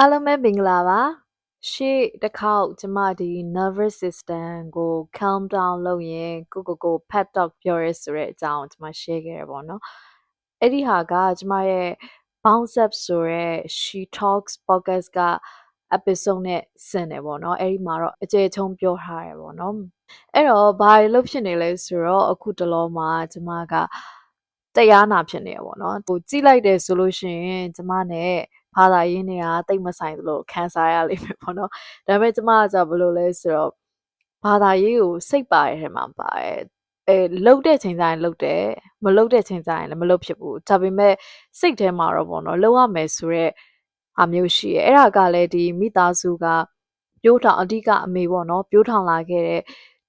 အားလုံးပဲမင်္ဂလာပါရှေ့တစ်ခေါက်ကျမဒီ nervous system ကို calm down လုပ်ရင်ကို pet talk ပြောရဲဆိုတဲ့အကြောင်းကိုကျမ share ခဲ့ရပါတော့အဲ့ဒီဟာကကျမရဲ့ bounce up ဆိုရဲ she talks podcast က episode နဲ့ဆင်တယ်ပေါ့နော်အဲ့ဒီမှာတော့အကျယ်ချုံးပြောထားရပေါ့နော်အဲ့တော့ဘာလို့ဖြစ်နေလဲဆိုတော့အခုတလောမှာကျမကတရားနာဖြစ်နေရပေါ့နော်ဟိုကြည့်လိုက်တယ်ဆိုလို့ရှိရင်ကျမနဲ့ဘာသာရေးတွေကတိတ်မဆိုင်သလိုခံစားရလိမ့်မယ်ပေါ့နော်ဒါပေမဲ့ကျမကဘယ်လိုလဲဆိုတော့ဘာသာရေးကိုစိတ်ပါတဲ့ထဲမှာပါတယ်လှုပ်တဲ့ချိန်တိုင်းလှုပ်တယ်မလှုပ်တဲ့ချိန်တိုင်းလည်းမလှုပ်ဖြစ်ဘူးဒါပေမဲ့စိတ်ထဲမှာတော့ပေါ့နော်လှုပ်ရမယ်ဆိုတော့ဟာမျိုးရှိရဲအဲ့ဒါကလည်းဒီမိသားစုကပြိုးထောင်အဓိကအမေပေါ့နော်ပြိုးထောင်လာခဲ့တဲ့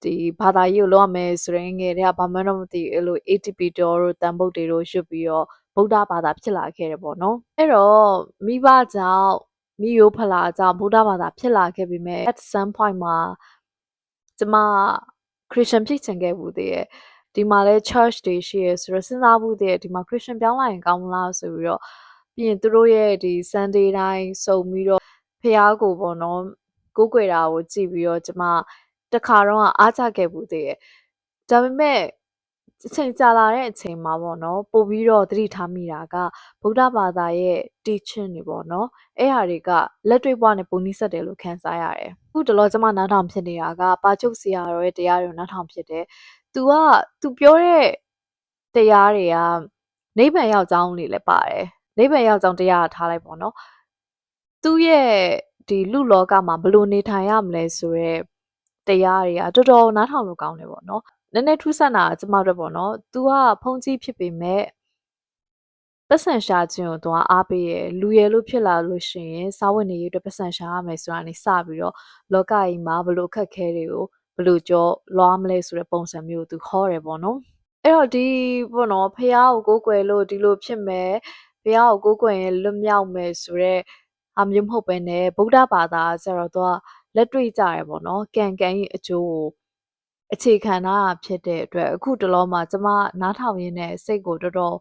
ဒီဘာသာရေးကိုလုပ်ရမယ်ဆိုရင်ငယ်တဲ့ကဘာမှတော့မသိအဲ့လို ATP တော်တို့တန်ဗုဒ္ဓတွေတို့ရွတ်ပြီးတော့ဗုဒ္ဓဘာသာဖြစ်လာခဲ့တယ်ပေါ့နော်အဲ့တော့မိဘကြောင့်မိယိုဖလာကြောင့်ဗုဒ္ဓဘာသာဖြစ်လာခဲ့ပြီမဲ့ at some point မှာကျမခရစ်ယာန်ဖြစ်ချင်ခဲ့ဘူးတည်းရဲ့ဒီမှာလဲ church တွေရှိရဲဆိုတော့စဉ်းစားဘူးတည်းရဲ့ဒီမှာခရစ်ယာန်ပြောင်းလိုက်ရင်ကောင်းမလားဆိုပြီးတော့ပြီးရင်သူတို့ရဲ့ဒီ Sunday တိုင်းစုံပြီးတော့ဖះကိုပေါ့နော်ကိုးကွယ်တာကိုကြည့်ပြီးတော့ကျမတခါတော့အားကျခဲ့ဘူးတည်းရဲ့ဒါပေမဲ့အချိန်ကြာလာတဲ့အချိန်မှာပေါ့နော်ပို့ပြီးတော့သတိထားမိတာကဗုဒ္ဓဘာသာရဲ့ teaching တွေပေါ့နော်အဲ့ဟာတွေကလက်တွေ့ဘဝနဲ့ပုံနှိစက်တယ်လို့ခံစားရတယ်အခုတလောကျမနားထောင်ဖြစ်နေတာကပါချုပ်ဆရာတော်ရဲ့တရားတွေကိုနားထောင်ဖြစ်တယ်သူပြောတဲ့တရားတွေကနိဗ္ဗာန်ရောက်ကြောင်းလေးလည်းပါတယ်နိဗ္ဗာန်ရောက်ကြောင်းတရားထားလိုက်ပေါ့နော်သူ့ရဲ့ဒီလူလောကမှာဘယ်လိုနေထိုင်ရမလဲဆိုတော့တရားတွေကတော်တော်နားထောင်လို့ကောင်းတယ်ပေါ့နော်နည်းနည်းထူးဆန်းတာကျမတို့ပေါ့နော်။ तू ကဖုန်းကြီးဖြစ်ပေမဲ့ပတ်စံရှာခြင်းကို तू အားပေးရယ်လူရယ်လို့ဖြစ်လာလို့ရှိရင်စားဝတ်နေရေးအတွက်ပတ်စံရှာရမယ်ဆိုတာနေစပြီးတော့လောကကြီးမှာဘလို့အခက်ခဲတွေကိုဘလို့ကြောလွှားမလဲဆိုတဲ့ပုံစံမျိုးကို तू ခေါ်တယ်ပေါ့နော်။အဲ့တော့ဒီပေါ့နော်ဖះကိုကိုးကွယ်လို့ဒီလိုဖြစ်မယ်ဖះကိုကိုးကွယ်ရင်လွတ်မြောက်မယ်ဆိုတော့အမျိုးမဟုတ်ပဲနဲ့ဗုဒ္ဓဘာသာကျတော့ तू ကလက်တွေ့ကြရပေါ့နော်။ကံရဲ့အကျိုးကိုအခြေခံတာဖြစ်တဲ့အတွက်အခုတလောမှာကျမနားထောင်ရင်းနဲ့စိတ်ကိုတော်တော်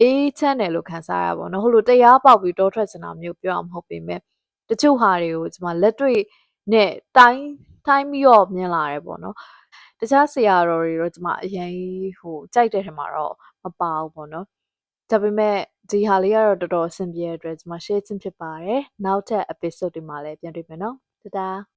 အေးချမ်းတယ်လို့ခံစားရပါတော့။ဟိုလိုတရားပေါက်ပြီးတောထွက်ချင်တာမျိုးပြောအောင်မဟုတ်ပေမဲ့တချို့ဟာတွေကိုကျမလက်တွေ့နဲ့တိုင်းပြီးတော့မြင်လာတယ်ပေါ့နော်။တခြားဆရာတော်တွေတော့ကျမအရင်ဟိုကြိုက်တဲ့ထဲမှာတော့မပါဘူးပေါ့နော်။ဒါပေမဲ့ဒီဟာလေးကတော့တော်တော်အဆင်ပြေတဲ့အတွက်ကျမ share ချင်းဖြစ်ပါတယ်။နောက်ထပ် episode တွေမှာလည်းပြန်တွေ့မယ်နော်။တဒါ